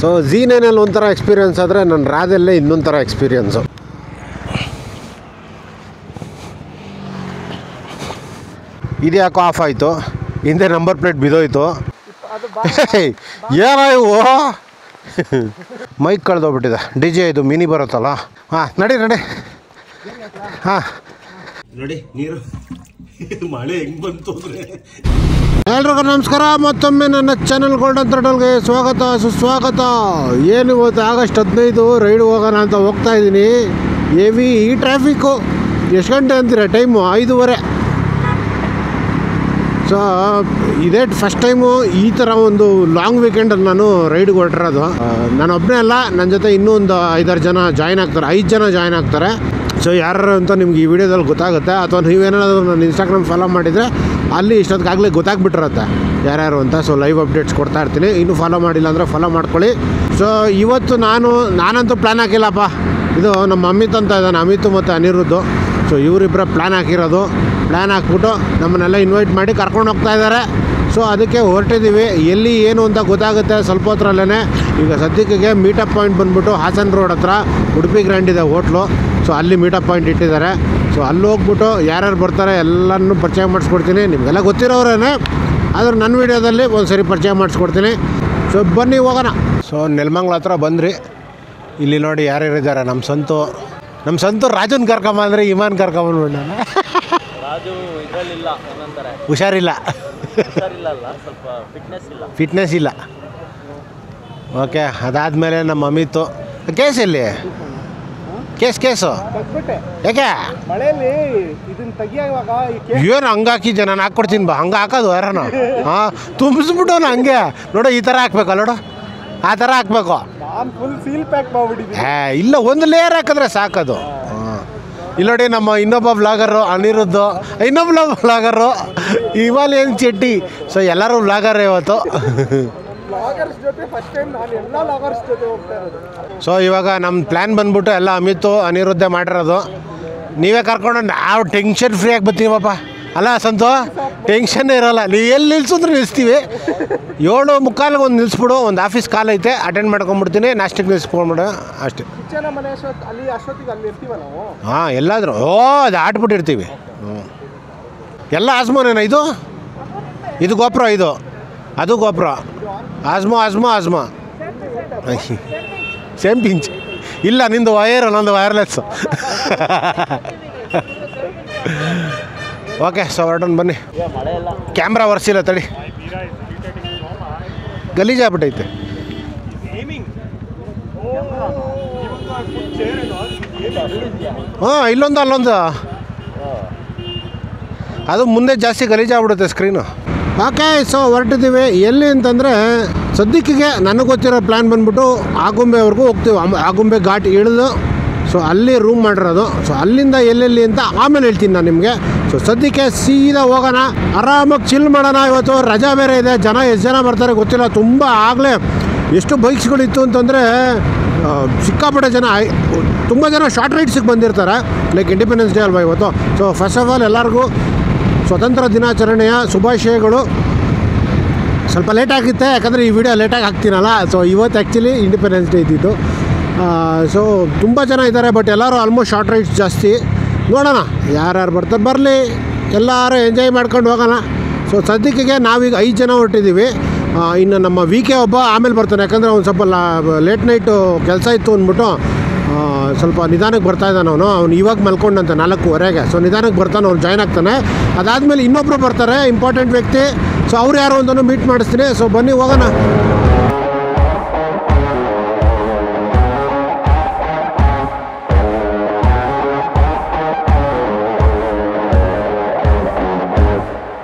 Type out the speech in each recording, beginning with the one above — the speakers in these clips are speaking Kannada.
ಸೊ Z9 ಒಂಥರ ಎಕ್ಸ್ಪೀರಿಯನ್ಸ್ ಆದರೆ ನನ್ನ ರಾದಲ್ಲೇ ಇನ್ನೊಂಥರ ಎಕ್ಸ್ಪೀರಿಯನ್ಸು. ಇದು ಯಾಕೋ ಆಫ್ ಆಯಿತು, ಹಿಂದೆ ನಂಬರ್ ಪ್ಲೇಟ್ ಬಿದ್ದೋಯ್ತು. ಏನೋ ಇವು ಮೈಕ್ ಕಳೆದೋಗ್ಬಿಟ್ಟಿದೆ. DJ ಇದು ಮಿನಿ ಬರುತ್ತಲ್ಲ. ಹಾಂ ನಡಿ ಹಾಂ ನೋಡಿ ನೀರು ಮಳೆ ಹೆಂಗೆ ಬಂತು ಅಂದರೆ. ಎಲ್ರಿಗೂ ನಮಸ್ಕಾರ, ಮತ್ತೊಮ್ಮೆ ನನ್ನ ಚಾನಲ್ ಗೋಲ್ಡನ್ ಥ್ರೆಡಲ್ಗೆ ಸ್ವಾಗತ ಸುಸ್ವಾಗತ. ಏನು ಇವತ್ತು ಆಗಸ್ಟ್ 15 ರೈಡ್ ಹೋಗೋಣ ಅಂತ ಹೋಗ್ತಾ ಇದ್ದೀನಿ. ಹೆವಿ ಈ ಟ್ರಾಫಿಕ್ಕು. ಎಷ್ಟು ಗಂಟೆ ಅಂತೀರ ಟೈಮು? 5:30. ಸೊ ಇದೇ ಫಸ್ಟ್ ಟೈಮು ಈ ಥರ ಒಂದು ಲಾಂಗ್ ವೀಕೆಂಡಲ್ಲಿ ನಾನು ರೈಡ್ಗೆ ಹೊರಟಿರೋದು. ನಾನು ಒಬ್ಬನೇ ಅಲ್ಲ, ನನ್ನ ಜೊತೆ ಇನ್ನೂ ಒಂದು 5-6 ಜನ ಜಾಯ್ನ್ ಆಗ್ತಾರೆ. 5 ಜನ ಜಾಯ್ನ್ ಆಗ್ತಾರೆ. ಸೊ ಯಾರು ಅಂತ ನಿಮ್ಗೆ ಈ ವಿಡಿಯೋದಲ್ಲಿ ಗೊತ್ತಾಗುತ್ತೆ. ಅಥವಾ ನೀವೇನಾದರೂ ನನ್ನ ಇನ್ಸ್ಟಾಗ್ರಾಮ್ ಫಾಲೋ ಮಾಡಿದರೆ ಅಲ್ಲಿ ಇಷ್ಟೊತ್ತಿಗಾಗಲೇ ಗೊತ್ತಾಗ್ಬಿಟ್ಟಿರುತ್ತೆ ಯಾರ್ಯಾರು ಅಂತ. ಸೊ ಲೈವ್ ಅಪ್ಡೇಟ್ಸ್ ಕೊಡ್ತಾ ಇರ್ತೀನಿ. ಇನ್ನೂ ಫಾಲೋ ಮಾಡಿಲ್ಲ ಅಂದರೆ ಫಾಲೋ ಮಾಡ್ಕೊಳ್ಳಿ. ಸೊ ಇವತ್ತು ನಾನಂತೂ ಪ್ಲ್ಯಾನ್ ಹಾಕಿಲ್ಲಪ್ಪ. ಇದು ನಮ್ಮ ಅಮಿತ್ ಅಂತ ಇದ್ದಾನೆ, ಅಮಿತ್ ಮತ್ತು ಅನಿರುದ್ಧು. ಸೊ ಇವರಿಬ್ಬರ ಪ್ಲ್ಯಾನ್ ಹಾಕಿರೋದು. ಪ್ಲ್ಯಾನ್ ಹಾಕ್ಬಿಟ್ಟು ನಮ್ಮನ್ನೆಲ್ಲ ಇನ್ವೈಟ್ ಮಾಡಿ ಕರ್ಕೊಂಡು ಹೋಗ್ತಾ ಇದ್ದಾರೆ. ಸೊ ಅದಕ್ಕೆ ಹೊರಟಿದ್ದೀವಿ. ಎಲ್ಲಿ ಏನು ಅಂತ ಗೊತ್ತಾಗುತ್ತೆ ಸ್ವಲ್ಪ ಹೊತ್ತರಲ್ಲೇ. ಈಗ ಸದ್ಯಕ್ಕೆ ಮೀಟಪ್ ಪಾಯಿಂಟ್ ಬಂದುಬಿಟ್ಟು ಹಾಸನ್ ರೋಡ್ ಹತ್ರ ಉಡುಪಿ ಗ್ರ್ಯಾಂಡ್ ಇದೆ ಹೋಟ್ಲು. ಸೊ ಅಲ್ಲಿ ಮೀಟಪ್ ಪಾಯಿಂಟ್ ಇಟ್ಟಿದ್ದಾರೆ. ಸೊ ಅಲ್ಲಿ ಹೋಗ್ಬಿಟ್ಟು ಯಾರ್ಯಾರು ಬರ್ತಾರೆ ಎಲ್ಲನೂ ಪರಿಚಯ ಮಾಡಿಸ್ಕೊಡ್ತೀನಿ. ನಿಮಗೆಲ್ಲ ಗೊತ್ತಿರೋರೇ, ಆದರೂ ನನ್ನ ವೀಡಿಯೋದಲ್ಲಿ ಒಂದು ಸರಿ ಪರಿಚಯ ಮಾಡಿಸ್ಕೊಡ್ತೀನಿ. ಸೊ ಬನ್ನಿ ಹೋಗೋಣ. ಸೊ ನೆಲಮಂಗ್ಲ ಹತ್ರ ಬಂದ್ರಿ. ಇಲ್ಲಿ ನೋಡಿ ಯಾರ್ಯಾರಿದ್ದಾರೆ. ನಮ್ಮ ಸಂತು ರಾಜನ್ ಕರ್ಕೊಂಬಂದ್ರೆ ಇಮಾನ್ ಕರ್ಕೊಂಬಂದ್ಬಿಟ್ಟು ನಾನು ಹುಷಾರಿಲ್ಲ, ಸ್ವಲ್ಪ ಫಿಟ್ನೆಸ್ ಇಲ್ಲ. ಓಕೆ, ಅದಾದಮೇಲೆ ನಮ್ಮ ಅಮಿತು. ಕೇಸ್ ಎಲ್ಲಿ? ಕೇಸು ಯಾಕೆ ಏನು ಹಂಗೆ ಹಾಕಿದ್ದೆ? ನಾನು ಹಾಕ್ಕೊಡ್ತೀನಿ ಬಾ. ಹಂಗೆ ಹಾಕೋದು ಯಾರನ? ಹಾಂ, ತುಂಬಿಸ್ಬಿಟ್ಟು ಹಂಗೆ ನೋಡು, ಈ ಥರ ಹಾಕ್ಬೇಕಲ್ಲ ನೋಡು, ಆ ಥರ ಹಾಕ್ಬೇಕು. ಇಲ್ಲ, ಒಂದು ಲೇಯರ್ ಹಾಕಿದ್ರೆ ಸಾಕದು. ಹಾಂ, ಇಲ್ಲಿ ನೋಡಿ ನಮ್ಮ ಇನ್ನೊಬ್ಬ ಬ್ಲಾಗರು ಅನಿರುದ್ಧು, ಇನ್ನೊಬ್ಬ ಬ್ಲಾಗರು ಹಿಮಾಲಯನ್ ಚೆಟ್ಟಿ. ಸೊ ಎಲ್ಲರೂ ಬ್ಲಾಗರ್ ಇವತ್ತು. ಸೊ ಇವಾಗ ನಮ್ಮ ಪ್ಲ್ಯಾನ್ ಬಂದ್ಬಿಟ್ಟು ಎಲ್ಲ ಅಮಿತು ಅನಿರುದ್ಧ ಮಾಡಿರೋದು. ನೀವೇ ಕರ್ಕೊಂಡು ನಾವು ಟೆನ್ಷನ್ ಫ್ರೀ ಆಗಿ ಬರ್ತೀವಪ್ಪ. ಅಲ್ಲ ಸಂತು, ಟೆನ್ಷನ್ನೇ ಇರೋಲ್ಲ. ನೀವು ಎಲ್ಲಿ ನಿಲ್ಸಿದ್ರು ನಿಲ್ಲಿಸ್ತೀವಿ. 7:45 ಒಂದು ನಿಲ್ಲಿಸ್ಬಿಡು. ಒಂದು ಆಫೀಸ್ ಕಾಲ್ ಐತೆ, ಅಟೆಂಡ್ ಮಾಡ್ಕೊಂಡ್ಬಿಡ್ತೀನಿ. ನಾಷ್ಟಕ್ಕೆ ನಿಲ್ಸ್ಕೊಂಡ್ಬಿಡು ಅಷ್ಟೇ. ಹಾಂ, ಎಲ್ಲಾದರೂ ಅದು ಆಟ್ಬಿಟ್ಟಿರ್ತೀವಿ. ಎಲ್ಲ ಆಸ್ಮೋನೇನ ಇದು ಗೋಪುರ, ಅದು ಗೋಪುರ. Osmo same pinch. ಇಲ್ಲ, ನಿಂದು ವೈರ್, ನಂದು ವೈರ್ಲೆಸ್. ಓಕೆ, ಸೊ ಹೊರಟೋಣ ಬನ್ನಿ. ಕ್ಯಾಮ್ರಾ ಒರೆಸಿಲ್ಲ ತಡಿ, ಗಲೀಜಾಗ್ಬಿಟ್ಟೈತೆ. ಹಾಂ, ಅಲ್ಲೊಂದು ಅದು ಮುಂದೆ ಜಾಸ್ತಿ ಗಲೀಜಾಗ್ಬಿಡುತ್ತೆ ಸ್ಕ್ರೀನು. ಓಕೆ, ಸೊ ಹೊರಟಿದ್ದೀವಿ. ಎಲ್ಲಿ ಅಂತಂದರೆ ಸದ್ಯಕ್ಕೆ ನನಗೆ ಗೊತ್ತಿರೋ ಪ್ಲ್ಯಾನ್ ಬಂದ್ಬಿಟ್ಟು ಆಗುಂಬೆವರೆಗೂ ಹೋಗ್ತೀವಿ. ಆಗುಂಬೆ ಘಾಟ್ ಇಳಿದು ಸೊ ಅಲ್ಲಿ ರೂಮ್ ಮಾಡಿರೋದು. ಸೊ ಅಲ್ಲಿಂದ ಎಲ್ಲೆಲ್ಲಿ ಅಂತ ಆಮೇಲೆ ಹೇಳ್ತೀನಿ ನಾನು ನಿಮಗೆ. ಸೊ ಸದ್ಯಕ್ಕೆ ಸೀದಾ ಹೋಗೋಣ, ಆರಾಮಾಗಿ ಚಿಲ್ ಮಾಡೋಣ. ಇವತ್ತು ರಜಾ ಬೇರೆ ಇದೆ. ಎಷ್ಟು ಜನ ಬರ್ತಾರೆ ಗೊತ್ತಿಲ್ಲ. ಆಗಲೇ ಎಷ್ಟು ಬೈಕ್ಸ್ಗಳಿತ್ತು ಅಂತಂದರೆ ಸಿಕ್ಕಾಪಟ್ಟೆ ಜನ. ತುಂಬ ಜನ ಶಾರ್ಟ್ ರೈಡ್ಸಿಗೆ ಬಂದಿರ್ತಾರೆ. ಲೈಕ್ ಇಂಡಿಪೆಂಡೆನ್ಸ್ ಡೇ ಅಲ್ವಾ ಇವತ್ತು. ಸೊ ಫಸ್ಟ್ ಆಫ್ ಆಲ್ ಎಲ್ಲರಿಗೂ ಸ್ವತಂತ್ರ ದಿನಾಚರಣೆಯ ಶುಭಾಶಯಗಳು. ಸ್ವಲ್ಪ ಲೇಟ್ ಆಗಿತ್ತೆ, ಯಾಕಂದರೆ ಈ ವಿಡಿಯೋ ಲೇಟಾಗಿ ಹಾಕ್ತೀನಲ್ಲ. ಸೊ ಇವತ್ತು ಆ್ಯಕ್ಚುಲಿ ಇಂಡಿಪೆಂಡೆನ್ಸ್ ಡೇ ಇದ್ದಿದ್ದು. ಸೊ ತುಂಬ ಜನ ಇದ್ದಾರೆ, ಬಟ್ ಎಲ್ಲರೂ ಆಲ್ಮೋಸ್ಟ್ ಶಾರ್ಟ್ ರೈಡ್ಸ್ ಜಾಸ್ತಿ. ನೋಡೋಣ ಯಾರ್ಯಾರು ಬರ್ತಾರೆ, ಬರಲಿ, ಎಲ್ಲರೂ ಎಂಜಾಯ್ ಮಾಡ್ಕೊಂಡು ಹೋಗೋಣ. ಸೊ ಸದ್ಯಕ್ಕೆ ನಾವೀಗ 5 ಜನ ಹೊರಟಿದ್ದೀವಿ. ಇನ್ನು ನಮ್ಮ VK ಒಬ್ಬ ಆಮೇಲೆ ಬರ್ತಾನೆ, ಯಾಕಂದರೆ ಅವ್ನು ಸ್ವಲ್ಪ ಲೇಟ್ ನೈಟು ಕೆಲಸ ಇತ್ತು ಅಂದ್ಬಿಟ್ಟು ಸ್ವಲ್ಪ ನಿಧಾನಕ್ಕೆ ಬರ್ತಾ ಇದ್ದಾನೆ. ಅವ್ನು ಇವಾಗ ಮಲ್ಕೊಂಡಂತೆ 4:15. ಸೊ ನಿಧಾನಕ್ಕೆ ಬರ್ತಾನೆ, ಅವ್ನು ಜಾಯ್ನ್ ಆಗ್ತಾನೆ. ಅದಾದಮೇಲೆ ಇನ್ನೊಬ್ಬರು ಬರ್ತಾರೆ, ಇಂಪಾರ್ಟೆಂಟ್ ವ್ಯಕ್ತಿ. ಸೊ ಅವ್ರು ಯಾರು ಅಂತಲೂ ಮೀಟ್ ಮಾಡಿಸ್ತೀನಿ. ಸೊ ಬನ್ನಿ ಹೋಗೋಣ.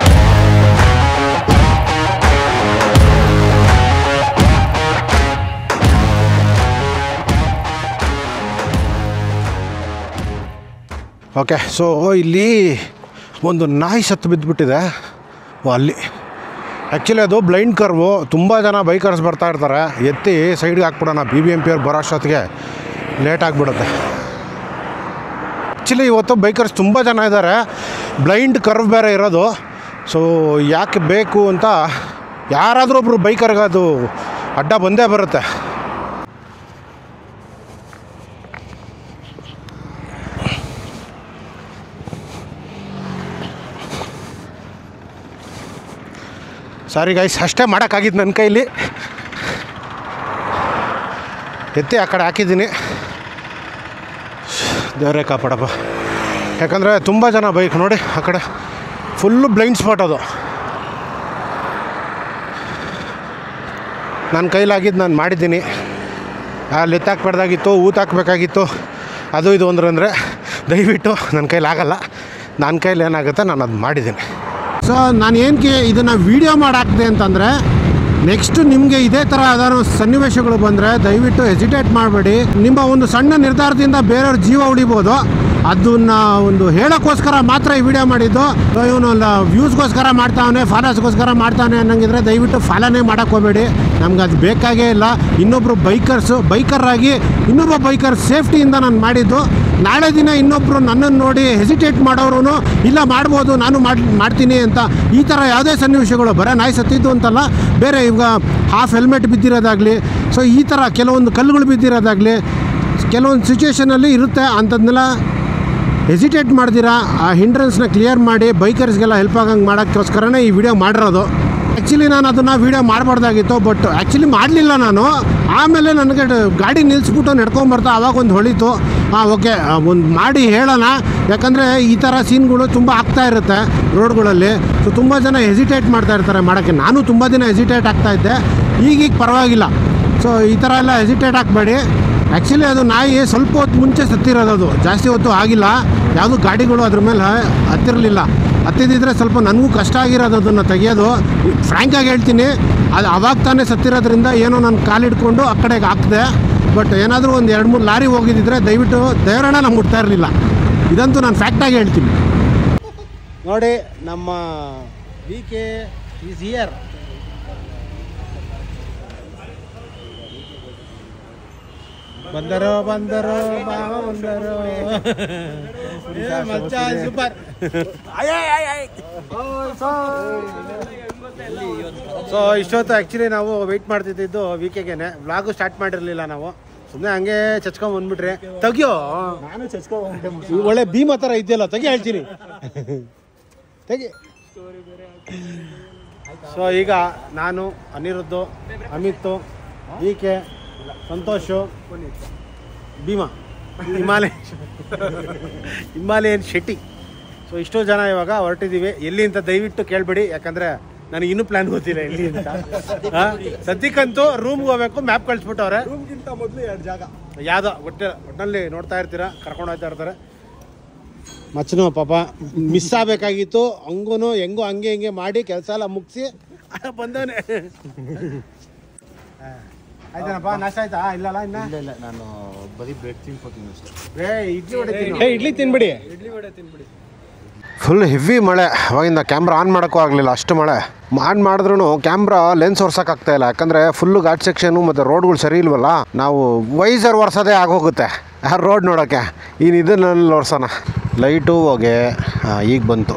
ಓಕೆ, ಸೊ ಇಲ್ಲಿ ಒಂದು ನಾಯಿ ಸತ್ತು ಬಿದ್ದುಬಿಟ್ಟಿದೆ ಅಲ್ಲಿ. ಆ್ಯಕ್ಚುಲಿ ಅದು ಬ್ಲೈಂಡ್ ಕರ್ವು. ತುಂಬ ಜನ ಬೈಕರ್ಸ್ ಬರ್ತಾ ಇರ್ತಾರೆ. ಎತ್ತಿ ಸೈಡ್ಗೆ ಹಾಕ್ಬಿಡೋಣ, BBMP ಅವ್ರು ಬರೋ ಅಷ್ಟೊತ್ತಿಗೆ ಲೇಟ್ ಆಗಿಬಿಡುತ್ತೆ. ಆ್ಯಕ್ಚುಲಿ ಇವತ್ತು ಬೈಕರ್ಸ್ ತುಂಬ ಜನ ಇದ್ದಾರೆ. ಬ್ಲೈಂಡ್ ಕರ್ವ್ ಬೇರೆ ಇರೋದು. ಸೊ ಯಾಕೆ ಬೇಕು ಅಂತ ಯಾರಾದರೂ ಒಬ್ಬರು ಬೈಕರ್ಗೆ ಅದು ಅಡ್ಡ ಬಂದೇ ಬರುತ್ತೆ. ಸಾರಿ ಗೈಸ್, ಅಷ್ಟೇ ಮಾಡೋಕ್ಕಾಗಿದ್ದು ನನ್ನ ಕೈಲಿ. ಎತ್ತಿ ಆ ಕಡೆ ಹಾಕಿದ್ದೀನಿ. ದೇವರೇ ಕಾಪಾಡಪ್ಪ. ಯಾಕಂದರೆ ತುಂಬ ಜನ ಬೈಕ್ ನೋಡಿ ಆ ಕಡೆ ಫುಲ್ಲು ಬ್ಲೈಂಡ್ ಸ್ಪಾಟ್ ಅದು. ನನ್ನ ಕೈಲಾಗಿದ್ದು ನಾನು ಮಾಡಿದ್ದೀನಿ. ಅಲ್ಲಿ ಎತ್ತಾಕ್ಬಾರ್ದಾಗಿತ್ತು, ಊತಾಕಬೇಕಾಗಿತ್ತು, ಅದು ಇದು ಅಂದರೆ ದಯವಿಟ್ಟು ನನ್ನ ಕೈಲಾಗಲ್ಲ. ನನ್ನ ಕೈಲಿ ಏನಾಗುತ್ತೆ ನಾನು ಅದು ಮಾಡಿದ್ದೀನಿ. ಸೊ ನಾನು ಏನಕ್ಕೆ ಇದನ್ನು ವೀಡಿಯೋ ಮಾಡಾಕ್ದೆ ಅಂತಂದರೆ, ನೆಕ್ಸ್ಟ್ ನಿಮಗೆ ಇದೇ ಥರ ಯಾವ್ದಾದ್ರು ಸನ್ನಿವೇಶಗಳು ಬಂದರೆ ದಯವಿಟ್ಟು ಹೆಸಿಟೇಟ್ ಮಾಡಬೇಡಿ. ನಿಮ್ಮ ಒಂದು ಸಣ್ಣ ನಿರ್ಧಾರದಿಂದ ಬೇರೆಯವ್ರ ಜೀವ ಉಳಿಬೋದು. ಅದನ್ನು ಒಂದು ಹೇಳೋಕ್ಕೋಸ್ಕರ ಮಾತ್ರ ಈ ವಿಡಿಯೋ ಮಾಡಿದ್ದು. ಇವನು ವ್ಯೂಸ್ಗೋಸ್ಕರ ಮಾಡ್ತಾವನೆ, ಫಾಲೋಸ್ಗೋಸ್ಕರ ಮಾಡ್ತಾವನೆ ಅನ್ನಂಗಿದ್ರೆ ದಯವಿಟ್ಟು ಫಾಲೋನೇ ಮಾಡೋಕ್ಕೆ ಹೋಗಬೇಡಿ. ನಮ್ಗೆ ಅದು ಬೇಕಾಗೇ ಇಲ್ಲ. ಇನ್ನೊಬ್ಬರು ಬೈಕರಾಗಿ ಇನ್ನೊಬ್ಬ ಬೈಕರ್ ಸೇಫ್ಟಿಯಿಂದ ನಾನು ಮಾಡಿದ್ದು. ನಾಳೆ ದಿನ ಇನ್ನೊಬ್ಬರು ನನ್ನನ್ನು ನೋಡಿ ಹೆಸಿಟೇಟ್ ಮಾಡೋರು ಇಲ್ಲ ಮಾಡ್ಬೋದು, ನಾನು ಮಾಡ್ತೀನಿ ಅಂತ ಈ ಥರ ಯಾವುದೇ ಸನ್ನಿವೇಶಗಳು ಬರೀ ನಾಯಿ ಸತ್ತಿದ್ದು ಅಂತಲ್ಲ, ಬೇರೆ ಇವಾಗ ಹಾಫ್ ಹೆಲ್ಮೆಟ್ ಬಿದ್ದಿರೋದಾಗಲಿ, ಸೊ ಈ ಥರ ಕೆಲವೊಂದು ಕಲ್ಲುಗಳು ಬಿದ್ದಿರೋದಾಗಲಿ ಕೆಲವೊಂದು ಸಿಚುವೇಷನಲ್ಲಿ ಇರುತ್ತೆ. ಅಂಥದ್ದನ್ನೆಲ್ಲ ಹೆಸಿಟೇಟ್ ಮಾಡ್ದಿರಾ ಆ ಹಿಂಡ್ರೆನ್ಸ್ನ ಕ್ಲಿಯರ್ ಮಾಡಿ ಬೈಕರ್ಸ್ಗೆಲ್ಲ ಹೆಲ್ಪ್ ಆಗಂಗೆ ಮಾಡೋಕ್ಕೋಸ್ಕರನೇ ಈ ವಿಡಿಯೋ ಮಾಡಿರೋದು. ಆ್ಯಕ್ಚುಲಿ ನಾನು ಅದನ್ನು ವೀಡಿಯೋ ಮಾಡಬಾರ್ದಾಗಿತ್ತು, ಬಟ್ ಆ್ಯಕ್ಚುಲಿ ಮಾಡಲಿಲ್ಲ ನಾನು. ಆಮೇಲೆ ನನಗೆ ಗಾಡಿ ನಿಲ್ಲಿಸ್ಬಿಟ್ಟು ನಡ್ಕೊಂಬರ್ತಾ ಆವಾಗ ಒಂದು ಹೊಳಿತು, ಓಕೆ ಒಂದು ಮಾಡಿ ಹೇಳೋಣ. ಯಾಕಂದರೆ ಈ ಥರ ಸೀನ್ಗಳು ತುಂಬ ಆಗ್ತಾ ಇರುತ್ತೆ ರೋಡ್ಗಳಲ್ಲಿ. ಸೊ ತುಂಬ ಜನ ಹೆಸಿಟೇಟ್ ಮಾಡ್ತಾ ಇರ್ತಾರೆ ಮಾಡೋಕ್ಕೆ. ನಾನು ತುಂಬ ದಿನ ಹೆಸಿಟೇಟ್ ಆಗ್ತಾಯಿದ್ದೆ, ಈಗೀಗ ಪರವಾಗಿಲ್ಲ. ಸೊ ಈ ಥರ ಎಲ್ಲ ಹೆಸಿಟೇಟ್ ಹಾಕಬೇಡಿ. ಆ್ಯಕ್ಚುಲಿ ಅದು ನಾಯಿ ಸ್ವಲ್ಪ ಹೊತ್ತು ಮುಂಚೆ ಸತ್ತಿರೋದು, ಅದು ಜಾಸ್ತಿ ಹೊತ್ತು ಆಗಿಲ್ಲ. ಯಾವುದೂ ಗಾಡಿಗಳು ಅದ್ರ ಮೇಲೆ ಹತ್ತಿರಲಿಲ್ಲ. ಹತ್ತಿದ್ದಿದ್ರೆ ಸ್ವಲ್ಪ ನನಗೂ ಕಷ್ಟ ಆಗಿರೋದು ಅದನ್ನು ತೆಗಿಯೋದು. ಫ್ರ್ಯಾಂಕಾಗಿ ಹೇಳ್ತೀನಿ, ಅದು ಅವಾಗ ತಾನೇ ಸತ್ತಿರೋದ್ರಿಂದ ಏನೋ ನಾನು ಕಾಲಿಡ್ಕೊಂಡು ಆ ಕಡೆಗೆ ಹಾಕಿದೆ. ಬಟ್ ಏನಾದರೂ ಒಂದು 2-3 ಲಾರಿ ಹೋಗಿದ್ದಿದ್ರೆ ದಯವಿಟ್ಟು ದೇವರನ್ನ ನಮ್ಗೆ ಮುಟ್ತಾ ಇರಲಿಲ್ಲ. ಇದಂತೂ ನಾನು ಫ್ಯಾಕ್ಟಾಗಿ ಹೇಳ್ತೀನಿ. ನೋಡಿ, ನಮ್ಮ VK ಈಸ್ ಹಿಯರ್. ಬಂದರು ಸೂಪರ್. ಸೊ ಇಷ್ಟೊತ್ತು ಆ್ಯಕ್ಚುಲಿ ನಾವು ವೆಯ್ಟ್ ಮಾಡ್ತಿದ್ದು VKಗೆನೆ. ವ್ಲಾಗು ಸ್ಟಾರ್ಟ್ ಮಾಡಿರಲಿಲ್ಲ ನಾವು, ಸುಮ್ಮನೆ ಹಂಗೆ ಚಚ್ಕೊಂಡ್ ಬಂದ್ಬಿಟ್ರೆ. ತೆಗಿಯೋ, ನಾನು ಚಚ್ಕೊಂಡ್ ಒಳ್ಳೆ ಭೀಮ ಥರ ಇದೆಯಲ್ಲ, ತೆಗಿ ಹೇಳ್ತೀನಿ, ತೆಗಿ. ಸೊ ಈಗ ನಾನು, Aniruddh, Amit, VK, Santosh, Bheema, Himalayan Shetty. So ಇಷ್ಟೋ ಜನ ಇವಾಗ ಹೊರಟಿದ್ದೀವಿ. ಎಲ್ಲಿ ಅಂತ ದಯವಿಟ್ಟು ಕೇಳಬೇಡಿ, ಯಾಕಂದರೆ ನನಗೆ ಇನ್ನೂ ಪ್ಲ್ಯಾನ್ ಗೊತ್ತಿಲ್ಲ ಎಲ್ಲಿ ಅಂತ. ಸದ್ಯಕ್ಕಂತೂ ರೂಮ್ಗೆ ಹೋಗ್ಬೇಕು, ಮ್ಯಾಪ್ ಕಳಿಸ್ಬಿಟ್ಟವ್ರೆ. ರೂಮ್ಗಿಂತ ಮೊದಲು 2 ಜಾಗ ಯಾವುದೋ ಒಟ್ಟಿನಲ್ಲಿ ನೋಡ್ತಾ ಇರ್ತೀರಾ, ಕರ್ಕೊಂಡು ಹೋಗ್ತಾ ಇರ್ತಾರೆ. ಮಚ್ಚನು ಪಾಪ ಮಿಸ್ ಆಗಬೇಕಾಗಿತ್ತು, ಹಂಗೂ ಹೆಂಗೋ ಹಂಗೆ ಮಾಡಿ ಕೆಲಸ ಎಲ್ಲ ಮುಗಿಸಿ ಬಂದವನೇ. ಆಯ್ತಾನಪ್ಪ, ನಾಷ್ಟ ಆಯ್ತಾ? ಇಲ್ಲಲ್ಲ ಇನ್ನ ಇಲ್ಲ, ನಾನು ಬರೀ ಬ್ರೆಡ್ ತಿನ್ಕೋತೀನಿ ಅಷ್ಟೇ. ಇಡ್ಲಿ ತಿನ್ಬಿಡಿ. ಫುಲ್ ಹೆವಿ ಮಳೆ. ಅವಾಗಿಂದ ಕ್ಯಾಮ್ರಾ ಆನ್ ಮಾಡೋಕ್ಕೂ ಆಗಲಿಲ್ಲ, ಅಷ್ಟು ಮಳೆ. ಆನ್ ಮಾಡಿದ್ರೂ ಕ್ಯಾಮ್ರಾ ಲೆನ್ಸ್ ಒರ್ಸೋಕ್ಕಾಗ್ತಾಯಿಲ್ಲ. ಯಾಕಂದರೆ ಫುಲ್ಲು ಘಾಟ್ ಸೆಕ್ಷನು ಮತ್ತು ರೋಡ್ಗಳು ಸರಿ ಇಲ್ವಲ್ಲ. ನಾವು ವೈಸರ್ ಒರ್ಸೋದೇ ಆಗೋಗುತ್ತೆ ಆ ರೋಡ್ ನೋಡೋಕ್ಕೆ. ಇದನ್ನಲ್ಲಿ ಒರ್ಸೋಣ. ಲೈಟು ಹೋಗೆ ಈಗ ಬಂತು.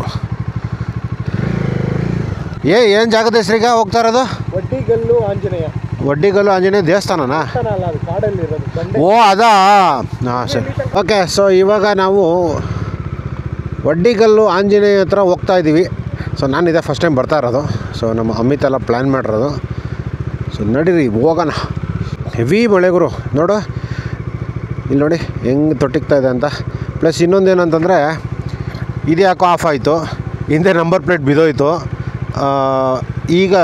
ಏನು ಜಾಗದ ಹೆಸರಿಗೆ ಹೋಗ್ತಾ ಇರೋದು? ಒಡ್ಡಿಗಲ್ಲು ಆಂಜನೇಯ ದೇವಸ್ಥಾನನಾ? ಓ ಅದಾ, ಹಾಂ ಸರಿ, ಓಕೆ. ಸೊ ಇವಾಗ ನಾವು ಒಡ್ಡಿಗಲ್ಲು ಆಂಜನೇಯ ಹತ್ರ ಹೋಗ್ತಾ ಇದ್ದೀವಿ. ಸೊ ನಾನು ಇದೇ ಫಸ್ಟ್ ಟೈಮ್ ಬರ್ತಾ ಇರೋದು. ಸೊ ನಮ್ಮ ಅಮಿತ್ ಎಲ್ಲ ಪ್ಲ್ಯಾನ್ ಮಾಡಿರೋದು. ಸೊ ನಡೀರಿ ಹೋಗೋಣ. ಹೆವಿ ಮಳೆ ಗುರು, ನೋಡು ಇಲ್ಲಿ ನೋಡಿ ಹೆಂಗೆ ತೊಟ್ಟಿಗ್ತಾ ಇದೆ ಅಂತ. ಪ್ಲಸ್ ಇನ್ನೊಂದೇನಂತಂದರೆ ಇದು ಯಾಕೋ ಆಫ್ ಆಯಿತು, ಹಿಂದೆ ನಂಬರ್ ಪ್ಲೇಟ್ ಬಿದ್ದೋಯ್ತು. ಈಗ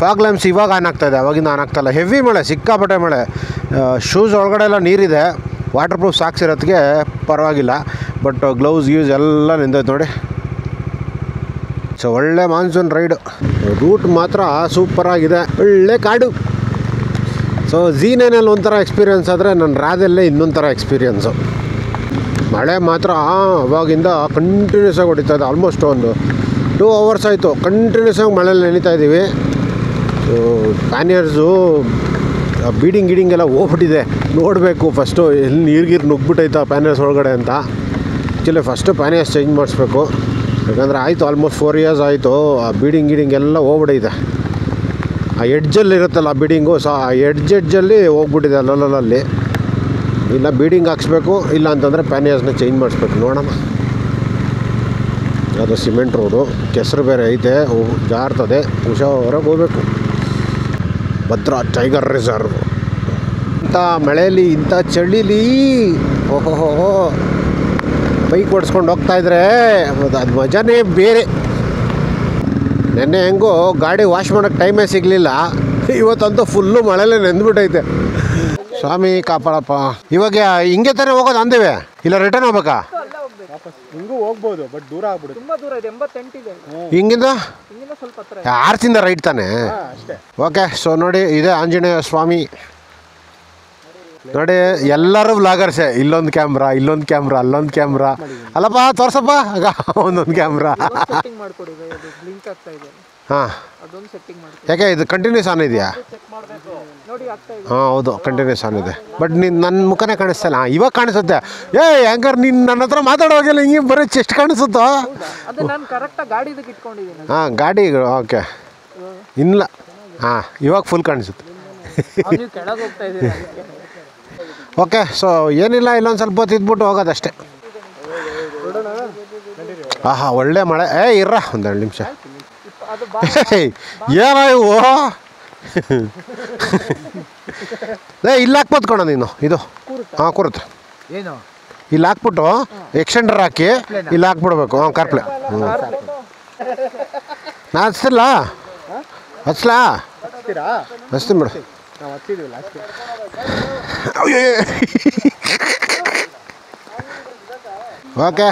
ಫಾಗ್ ಲ್ಯಾಂಪ್ಸ್ ಇವಾಗ ಆನ್ ಆಗ್ತಾಯಿದೆ, ಅವಾಗಿಂದ ಆನ್ ಆಗ್ತಾಯಿಲ್ಲ. ಹೆವಿ ಮಳೆ, ಸಿಕ್ಕಾಪಟ್ಟೆ ಮಳೆ. ಶೂಸ್ ಒಳಗಡೆ ಎಲ್ಲ ನೀರಿದೆ. ವಾಟರ್ ಪ್ರೂಫ್ ಸಾಕ್ಸ್ ಇರೋದಕ್ಕೆ ಪರವಾಗಿಲ್ಲ, ಬಟ್ ಗ್ಲೌಸ್ ಎಲ್ಲ ನಿಂದೋಯ್ತು ನೋಡಿ. ಸೊ ಒಳ್ಳೆ ಮಾನ್ಸೂನ್ ರೈಡು. ರೂಟ್ ಮಾತ್ರ ಸೂಪರಾಗಿದೆ, ಒಳ್ಳೆ ಕಾಡು. ಸೊ ಝೀನೇನಲ್ಲಿ ಒಂಥರ ಎಕ್ಸ್ಪೀರಿಯೆನ್ಸ್ ಆದರೆ ನನ್ನ ರಾದಲ್ಲೇ ಇನ್ನೊಂಥರ ಎಕ್ಸ್ಪೀರಿಯೆನ್ಸು. ಮಳೆ ಮಾತ್ರ ಅವಾಗಿಂದ ಕಂಟಿನ್ಯೂಸ್ ಆಗಿ ಹೊಡಿತಾ ಇದೆ. ಆಲ್ಮೋಸ್ಟ್ ಒಂದು 2 hours ಆಯಿತು ಕಂಟಿನ್ಯೂಸ್ ಆಗಿ ಮಳೆಯಲ್ಲಿ ನೆನೀತಾ ಇದ್ದೀವಿ. ಸೊ ಪ್ಯಾನಿಯರ್ಸು ಬೀಡಿಂಗ್ ಎಲ್ಲ ಹೋಗ್ಬಿಟ್ಟಿದೆ. ನೋಡಬೇಕು ಫಸ್ಟು ಎಲ್ಲಿ ನೀರು ನುಗ್ಬಿಟ್ಟೈತಾ ಪ್ಯಾನಿಯರ್ಸ್ ಒಳಗಡೆ ಅಂತ. ಆ್ಯಕ್ಚುಲಿ ಫಸ್ಟು ಪ್ಯಾನಿಯರ್ಸ್ ಚೇಂಜ್ ಮಾಡಿಸ್ಬೇಕು, ಯಾಕಂದರೆ ಆಯಿತು ಆಲ್ಮೋಸ್ಟ್ 4 years ಆಯಿತು. ಆ ಬೀಡಿಂಗ್ ಎಲ್ಲ ಹೋಗ್ಬಿಟ್ಟಿದೆ. ಆ ಎಡ್ಜಲ್ಲಿ ಇರುತ್ತಲ್ಲ ಆ ಬೀಡಿಂಗು, ಸೊ ಆ ಎಡ್ಜಲ್ಲಿ ಹೋಗ್ಬಿಟ್ಟಿದೆ ಅಲ್ಲಲ್ಲಿ. ಇಲ್ಲ ಬೀಡಿಂಗ್ ಹಾಕ್ಸ್ಬೇಕು, ಇಲ್ಲ ಅಂತಂದರೆ ಪ್ಯಾನಿಯರ್ಸ್ನ ಚೇಂಜ್ ಮಾಡಿಸ್ಬೇಕು. ನೋಡೋಣ. ಅದು ಸಿಮೆಂಟ್ ರೋಡು, ಕೆಸರು ಬೇರೆ ಐತೆ, ಜಾರ್ತದೆ, ಹುಷಾರಾಗಿ ಹೋಗ್ಬೇಕು. Bhadra tiger reserve. ಇಂಥ ಮಳೆಯಲ್ಲಿ ಇಂಥ ಚಳಿಲಿ ಓಹೋ ಬೈಕ್ ಓಡಿಸ್ಕೊಂಡು ಹೋಗ್ತಾಯಿದ್ರೆ ಅದು ಮಜಾನೇ ಬೇರೆ. ನೆನ್ನೆ ಹೆಂಗೋ ಗಾಡಿ ವಾಶ್ ಮಾಡೋಕ್ಕೆ ಟೈಮೇ ಸಿಗಲಿಲ್ಲ, ಇವತ್ತಂತೂ ಫುಲ್ಲು ಮಳೆಯಲ್ಲೇ ನೆಂದ್ಬಿಟ್ಟೈತೆ. ಸ್ವಾಮಿ ಕಾಪಾಡಪ್ಪ. ಇವಾಗ ಹಿಂಗೆ ತಾನೇ ಹೋಗೋದು ಅಂದೇವೆ, ಇಲ್ಲ ರಿಟರ್ನ್ ಹೋಗ್ಬೇಕಾ? ಹಿಂಗೂ ಹೋಗ್ಬೋದು, ಬಟ್ ದೂರ ಆಗ್ಬಿಡುತ್ತೆ. ತುಂಬಾ ದೂರ ಇದೆ, 88 ಇದೆ. ಹಿಂಗಿಂದ ಸ್ವಲ್ಪ ಹತ್ರ ಆರ್ಸಿಂದ ರೈಟ್ ತಾನೆ? ಅಷ್ಟೇ. ಓಕೆ, ಸೊ ನೋಡಿ ಇದೆ ಆಂಜನೇಯ ಸ್ವಾಮಿ. ನೋಡಿ ಎಲ್ಲರೂ ವ್ಲಾಗರ್ಸೆ, ಇಲ್ಲೊಂದು ಕ್ಯಾಮ್ರಾ, ಇಲ್ಲೊಂದು ಕ್ಯಾಮ್ರಾ, ಅಲ್ಲೊಂದು ಕ್ಯಾಮ್ರಾ. ಅಲ್ಲಪ್ಪ ತೋರ್ಸಪ್ಪ ಆಗ ಒಂದೊಂದು ಕ್ಯಾಮ್ರಾ. ಹಾಂ, ಯಾಕೆ ಇದು ಕಂಟಿನ್ಯೂಸ್ ಆನ್ ಇದೆಯಾ? ಹಾಂ ಹೌದು, ಕಂಟಿನ್ಯೂಸ್ ಆನ್ ಇದೆ. ಬಟ್ ನೀನು ನನ್ನ ಮುಖನೇ ಕಾಣಿಸ್ತಲ್ಲ. ಇವಾಗ ಕಾಣಿಸುತ್ತೆ. ಹೆಂಗಾರೆ ನೀನು ನನ್ನ ಹತ್ರ ಮಾತಾಡೋವಾಗಿಲ್ಲ, ಹಿಂಗೆ ಬರೀ ಚೆಸ್ಟ್ ಕಾಣಿಸುತ್ತೋ? ಹಾಂ, ಗಾಡಿ ಓಕೆ ಇಲ್ಲ. ಹಾಂ, ಇವಾಗ ಫುಲ್ ಕಾಣಿಸುತ್ತೆ. ಓಕೆ, ಸೊ ಏನಿಲ್ಲ, ಇಲ್ಲೊಂದು ಸ್ವಲ್ಪ ಹೊತ್ತು ಇದ್ಬಿಟ್ಟು ಹೋಗೋದಷ್ಟೇ. ಆಹಾ, ಒಳ್ಳೆ ಮಳೆ. ಇರ್ರ ಒಂದೆರಡು ನಿಮಿಷ. ಏನೋ ಇವು ಇಲ್ಲಿ ಹಾಕ್ಬೋದು ಕಣ ನೀನು. ಇದು ಹಾಂ ಕೂರುತ್ತೆ. ಇಲ್ಲಿ ಹಾಕ್ಬಿಟ್ಟು ಎಕ್ಸ್ಟೆಂಡರ್ ಹಾಕಿ ಇಲ್ಲಿ ಹಾಕ್ಬಿಡ್ಬೇಕು. ಹಾಂ, ಕಾರ್ಪ್ಲೇ. ನಾ ಹಚ್ತಿಲ್ಲ, ಹಚ್ಲಾ? ಹಚ್ತೀನಿ ಬಿಡು. ಓಕೆ,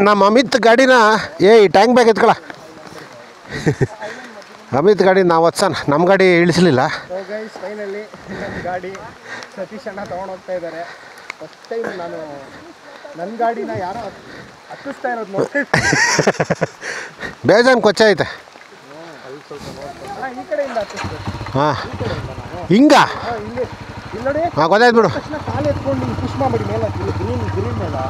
ನಮ್ಮ ಅಮಿತ್ ಗಾಡಿನ ಈ ಟ್ಯಾಂಕ್ ಬ್ಯಾಗ್ ಎತ್ಕೊಳ. ಅಮಿತ್ ಗಾಡಿ ನಾವು ಹತ್ಸನ್, ನಮ್ಮ ಗಾಡಿ ಇಳಿಸಲಿಲ್ಲ. ಫೈನಲಿ ನನ್ನ ಗಾಡಿ ಸತೀಶ್ ಅಣ್ಣ ತೊಗೊಂಡು ಹೋಗ್ತಾ ಇದ್ದಾರೆ. ಫಸ್ಟ್ ಟೈಮ್ ನಾನು ನನ್ನ ಗಾಡಿನ ಯಾರೋ ಹತ್ತಿಸ್ತಾ ಇರೋದು ನೋಡ್ತಾ ಬೇಜಾನ್ ಕೊಚ್ಚ ಐತೆ. ಈ ಕಡೆಯಿಂದ ಹತ್ತಿಸ್ತಾರೆ. ಹಾಂ, ಹಿಂಗ? ಇಲ್ಲಿ ನೋಡಿ. ಹಾಂ, ಗೊತ್ತಾಯ್ತು ಬಿಡು. ತಕ್ಷಣ ಕಾಲು ಎತ್ಕೊಂಡು ಪುಷ್ ಮಾಡಿಬಿಡಿ ಮೇಲೆ, ಗ್ರೀನ್ ಮೇಲೆ.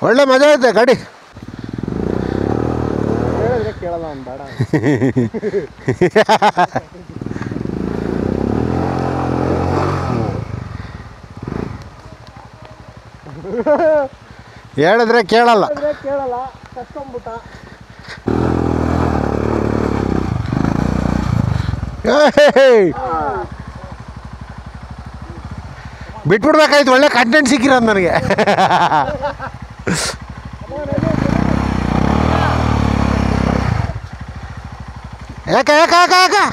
ಒಳ್ಳೆ ಮಜಾ ಐತೆ ಗಾಡಿ. ಹೇಳಿದ್ರೆ ಕೇಳಲ್ಲ ಅವ್ನು, ಬೇಡ. ಹೇಳಿದ್ರೆ ಕೇಳಲ್ಲ. ಕೇಳಲ್ಲ, ಕಸ್ಕೊಂಬಿಟ್ಟ. ಬಿಟ್ಬಿಡ್ಬೇಕಾಯ್ತು, ಒಳ್ಳೆ ಕಂಟೆಂಟ್ ಸಿಕ್ಕಿರೋದು ನನಗೆ. ಯಾಕೆ ಯಾಕೆ ಯಾಕೆ ಯಾಕೆ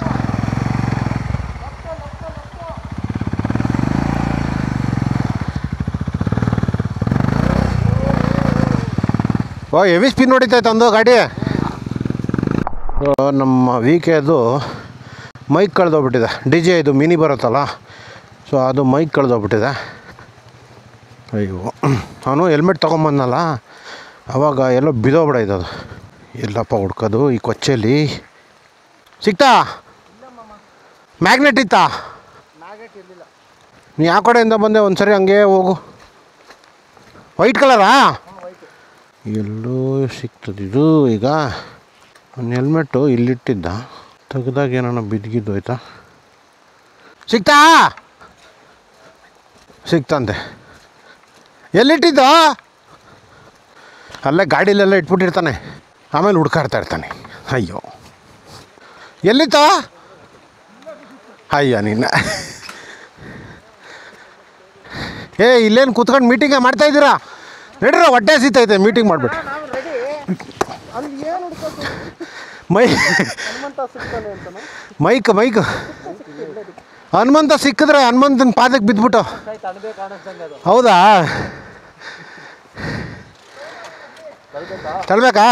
ಓ, ಹೆವಿ ಸ್ಪಿನ್ ಹೊಡಿತೈತೆ ಒಂದು ಗಾಡಿ. ನಮ್ಮ ವಿಕೆದು ಮೈಕ್ ಕಳೆದೋಗ್ಬಿಟ್ಟಿದೆ. ಡಿ ಜೆ ಇದು ಮಿನಿ ಬರುತ್ತಲ್ಲ, ಸೊ ಅದು ಮೈಕ್ ಕಳೆದೋಗ್ಬಿಟ್ಟಿದೆ. ಅಯ್ಯೋ, ಅವನು ಹೆಲ್ಮೆಟ್ ತೊಗೊಂಬಂದಲ್ಲ, ಅವಾಗ ಎಲ್ಲೋ ಬಿದ್ದೋಗ್ಬಿಡೈತೆ ಅದು. ಎಲ್ಲಪ್ಪ ಹುಡ್ಕೋದು ಈ ಕೊಚ್ಚೆಯಲ್ಲಿ? ಸಿಕ್ತಾ? ಮ್ಯಾಗ್ನೆಟ್ ಇತ್ತಾ? ನೀ ಯಾವ ಕಡೆಯಿಂದ ಬಂದೆ? ಒಂದು ಸರಿ ಹಂಗೆ ಹೋಗು. ವೈಟ್ ಕಲರಾ? ಎಲ್ಲೋ ಸಿಗ್ತದಿದು. ಈಗ ಒಂದು ಹೆಲ್ಮೆಟ್ಟು ಇಲ್ಲಿಟ್ಟಿದ್ದ, ತೆಗ್ದಾಗ ಏನಾನ ಬಿದ್ದಿದ್ದು ಆಯ್ತಾ? ಸಿಕ್ತಾ? ಸಿಕ್ತಂತೆ. ಎಲ್ಲಿಟ್ಟಿದ್ದು? ಅಲ್ಲೇ ಗಾಡೀಲೆಲ್ಲ ಇಟ್ಬಿಟ್ಟಿರ್ತಾನೆ, ಆಮೇಲೆ ಹುಡ್ಕಾಡ್ತಾ ಇರ್ತಾನೆ. ಅಯ್ಯೋ, ಎಲ್ಲಿತ್ತ? ಅಯ್ಯ ನಿನ್ನ. ಇಲ್ಲೇನು ಕೂತ್ಕೊಂಡು ಮೀಟಿಂಗೇ ಮಾಡ್ತಾಯಿದ್ದೀರಾ? ನಡೀರ, ಹೊಟ್ಟೆ ಸಿಗ್ತೈತೆ, ಮೀಟಿಂಗ್ ಮಾಡಿಬಿಟ್ಟು. ಮೈಕ್ ಹನುಮಂತ ಸಿಕ್ಕಿದ್ರೆ ಹನುಮಂತನ ಪಾದಕ್ಕೆ ಬಿದ್ದುಬಿಟ್ಟು. ಹೌದಾ? ತಳ್ಬೇಕಾ?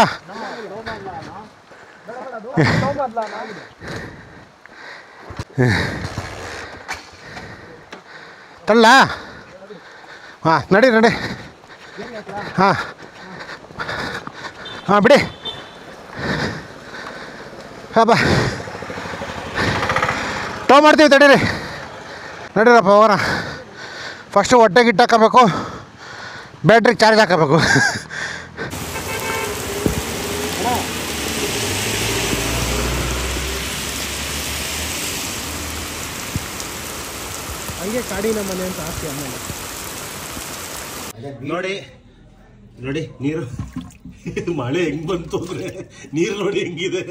ತಳ್ಳ? ಹಾಂ, ನಡಿ. ಹಾಂ ಬಿಡಿ. ಹಾಂ, ಬಾ, ಟೋ ಮಾಡ್ತೀವಿ, ತಡೀರಿ. ನಡೀರಪ್ಪ ಹೋಗೋಣ. ಫಸ್ಟು ಹೊಟ್ಟೆಗೆ ಹಿಟ್ಟು ಹಾಕೋಬೇಕು, ಬ್ಯಾಟ್ರಿಗೆ ಚಾರ್ಜ್ ಹಾಕೋಬೇಕು. ಹಂಗೆ ಕಾಡಿನ ಮನೆ ಅಂತ ಆಸ್ತಿ ಆಮೇಲೆ ನೋಡಿ ನೋಡಿ ನೀರು ಮಳೆ ಹೆಂಗ್ ಬಂತು ಅಂದ್ರೆ ನೀರು ನೋಡಿ ಹೆಂಗಿದೆ.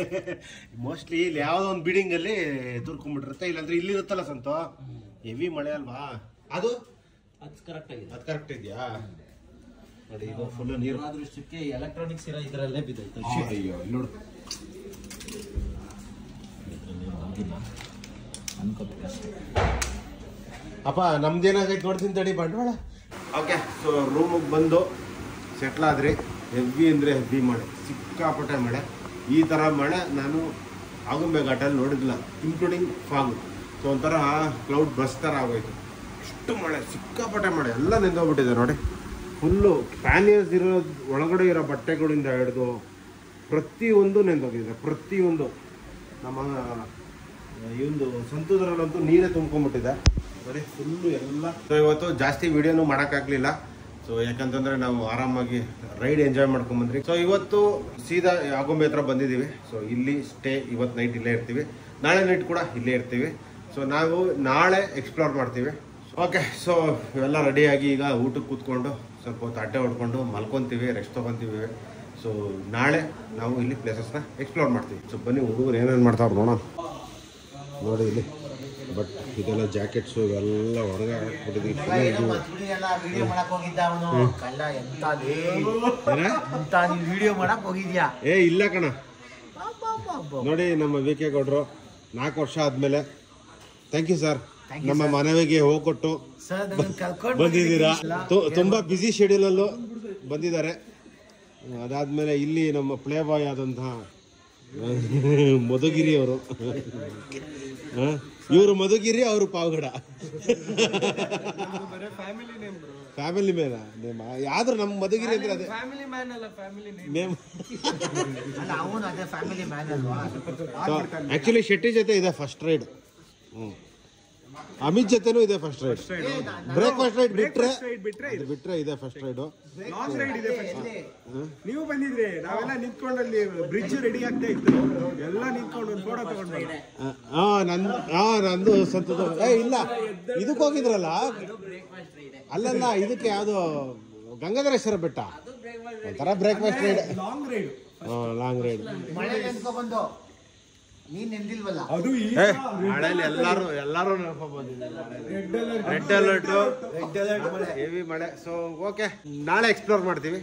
ಮೋಸ್ಟ್ಲಿ ಇಲ್ಲಿ ಯಾವುದೋ ಒಂದು ಬಿಲ್ಡಿಂಗ್ ಅಲ್ಲಿ ತುರ್ಕೊಂಡ್ಬಿಟ್ಟಿರುತ್ತೆ, ಇಲ್ಲಾಂದ್ರೆ ಇಲ್ಲಿ ಇರುತ್ತಲ್ಲ ಸಂತೋ, ಹೆವಿ ಮಳೆ ಅಲ್ವಾ ಅದು. ಅದು ಕರೆಕ್ಟ್ ಆಗಿದೆ. ಅದು ಕರೆಕ್ಟ್ ಇದೆಯಾ ನೋಡಿ, ಇದು ಫುಲ್ ನೀರು. ಅದೃಷ್ಟಕ್ಕೆ ಎಲೆಕ್ಟ್ರಾನಿಕ್ಸ್ ಇರೋ ಇದರಲ್ಲೇ ಬಿದ್ದೈತೆ. ಅಯ್ಯೋ ನೋಡು ಅಪ್ಪ, ನಮ್ದೇನಾಗೈತೆ ನೋಡ್ತೀನಿ ತಡಿ ಬಂಡವಾಳ. ಓಕೆ, ಸೊ ರೂಮಿಗೆ ಬಂದು ಸೆಟ್ಲ್ ಆದ್ರಿ. ಹೆವಿ ಅಂದರೆ ಹೆವಿ ಮಳೆ, ಸಿಕ್ಕಾಪಟ್ಟೆ ಮಳೆ. ಈ ಥರ ಮಳೆ ನಾನು ಆಗುಂಬೆ ಘಾಟಲ್ಲಿ ನೋಡಿದ್ದಿಲ್ಲ, ಇನ್ಕ್ಲೂಡಿಂಗ್ ಫಾಗು. ಸೊ ಒಂಥರ ಕ್ಲೌಡ್ ಬಸ್ ಥರ ಆಗೋಯ್ತು. ಅಷ್ಟು ಮಳೆ, ಸಿಕ್ಕಾಪಟ್ಟೆ ಮಳೆ, ಎಲ್ಲ ನೆಂದೋಗ್ಬಿಟ್ಟಿದೆ ನೋಡಿ. ಫುಲ್ಲು ಪ್ಯಾನಿಯರ್ಸ್ ಇರೋ ಒಳಗಡೆ ಇರೋ ಬಟ್ಟೆಗಳಿಂದ ಹಿಡಿದು ಪ್ರತಿಯೊಂದು ನೆಂದೋಗಿದೆ. ಪ್ರತಿಯೊಂದು ನಮ್ಮ ಇವೊಂದು ಸಂತೂದ್ರಲ್ಲಂತೂ ನೀರೇ ತುಂಬ್ಕೊಂಡ್ಬಿಟ್ಟಿದೆ ನೋಡಿ ಫುಲ್ಲು ಎಲ್ಲ. ಸೊ ಇವತ್ತು ಜಾಸ್ತಿ ವಿಡಿಯೋನು ಮಾಡೋಕ್ಕಾಗಲಿಲ್ಲ. ಸೊ ಯಾಕಂತಂದರೆ ನಾವು ಆರಾಮಾಗಿ ರೈಡ್ ಎಂಜಾಯ್ ಮಾಡ್ಕೊಂಬಂದ್ರಿ. ಸೊ ಇವತ್ತು ಸೀದಾ ಆಗುಂಬೆ ಹತ್ರ ಬಂದಿದ್ದೀವಿ. ಸೊ ಇಲ್ಲಿ ಸ್ಟೇ, ಇವತ್ತು ನೈಟ್ ಇಲ್ಲೇ ಇರ್ತೀವಿ, ನಾಳೆ ನೈಟ್ ಕೂಡ ಇಲ್ಲೇ ಇರ್ತೀವಿ. ಸೊ ನಾವು ನಾಳೆ ಎಕ್ಸ್ಪ್ಲೋರ್ ಮಾಡ್ತೀವಿ. ಓಕೆ, ಸೊ ಇವೆಲ್ಲ ರೆಡಿಯಾಗಿ ಈಗ ಊಟಕ್ಕೆ ಕೂತ್ಕೊಂಡು ಸ್ವಲ್ಪ ಹೊತ್ತು ಅಡ್ಡೆ ಹೊಡ್ಕೊಂಡು ಮಲ್ಕೊತೀವಿ, ರೆಸ್ಟ್ ತೊಗೊತೀವಿ. ಸೊ ನಾಳೆ ನಾವು ಇಲ್ಲಿ ಪ್ಲೇಸಸ್ನ ಎಕ್ಸ್ಪ್ಲೋರ್ ಮಾಡ್ತೀವಿ. ಸೊ ಬನ್ನಿ, ಹುಡುಗರು ಏನೇನು ಮಾಡ್ತಾವ್ರು ನೋಡೋಣ. ನೋಡಿ ಇಲ್ಲಿ ಬಟ್ ಇದೆಲ್ಲ ಜಾಕೆಟ್ಸು ಇವೆಲ್ಲ ಹೊರಗೆ ಹಾಕ್ಬಿಟ್ಟಿದ್ವಿ. ವಿಡಿಯೋ ಮಾಡಕ್ ಹೋಗಿದ್ಯಾ? ಏ ಇಲ್ಲ ಕಣ, ನೋಡಿ ನಮ್ಮ ವಿ ಕೆ ಗೌಡ್ರು 4 ವರ್ಷ ಆದಮೇಲೆ ಥ್ಯಾಂಕ್ ಯು ಸರ್, ನಮ್ಮ ಮನವಿಗೆ ಹೋಗ್ಕೊಟ್ಟು ಬಂದಿದ್ದೀರಾ. ತುಂಬ ಬ್ಯುಸಿ ಶೆಡ್ಯೂಲಲ್ಲೂ ಬಂದಿದ್ದಾರೆ. ಅದಾದಮೇಲೆ ಇಲ್ಲಿ ನಮ್ಮ ಪ್ಲೇ ಬಾಯ್ ಆದಂತಹ ಮಧುಗಿರಿ ಅವರು, ಇವರು ಮಧುಗಿರಿ, ಅವರು ಪಾವಗಡ. ಫ್ಯಾಮಿಲಿ ಮ್ಯಾನ್ ನೇಮ, ಆದ್ರೂ ನಮ್ಮ ಮಧುಗಿರಿ ಅಂದ್ರೆ ಅದೇ ನೇಮ್. ಆಕ್ಚುಲಿ ಶೆಟ್ಟಿ ಜೊತೆ ಇದೆ ಫಸ್ಟ್ ರೈಡ್, ಅಮಿತ್ ಜೊತೆನೂ ಇದೆ ಫಸ್ಟ್ ರೈಡ್. ಬ್ರೇಕ್ಫಾಸ್ಟ್ ರೈಡ್ ಬಿಟ್ರೆ ಇದೆ ಫಸ್ಟ್ ರೈಡು. ನೀವು ಬಂದಿದ್ರಿ, ನಾವೆಲ್ಲ ನಿಂತ್ಕೊಂಡಲ್ಲಿ ಬ್ರಿಡ್ಜ್ ರೆಡಿ ಆಗ್ತಾ ಇತ್ತು, ಎಲ್ಲ ನಿಂತ್ಕೊಂಡು ಒಂದು ಫೋಟೋ ತಗೊಂಡ್ರಿ. ನಂದು ಸಂತೋಷ. ಇಲ್ಲ, ಇದಕ್ಕೆ ಹೋಗಿದ್ರಲ್ಲ, ಅಲ್ಲಲ್ಲ ಇದಕ್ಕೆ ಯಾವುದು ಗಂಗಾಧರೇಶ್ವರ ಬೆಟ್ಟ, ಒಂಥರ ಬ್ರೇಕ್ಫಾಸ್ಟ್ ರೈಡ್, ಲಾಂಗ್ ರೈಡ್. ಮಳೆಯಲ್ಲಿ ಎಲ್ಲರೂ ರೆಡ್ ಅಲರ್ಟ್, ಹೆವಿ ಮಳೆ. ಸೊ ಓಕೆ, ನಾಳೆ ಎಕ್ಸ್ಪ್ಲೋರ್ ಮಾಡ್ತೀವಿ.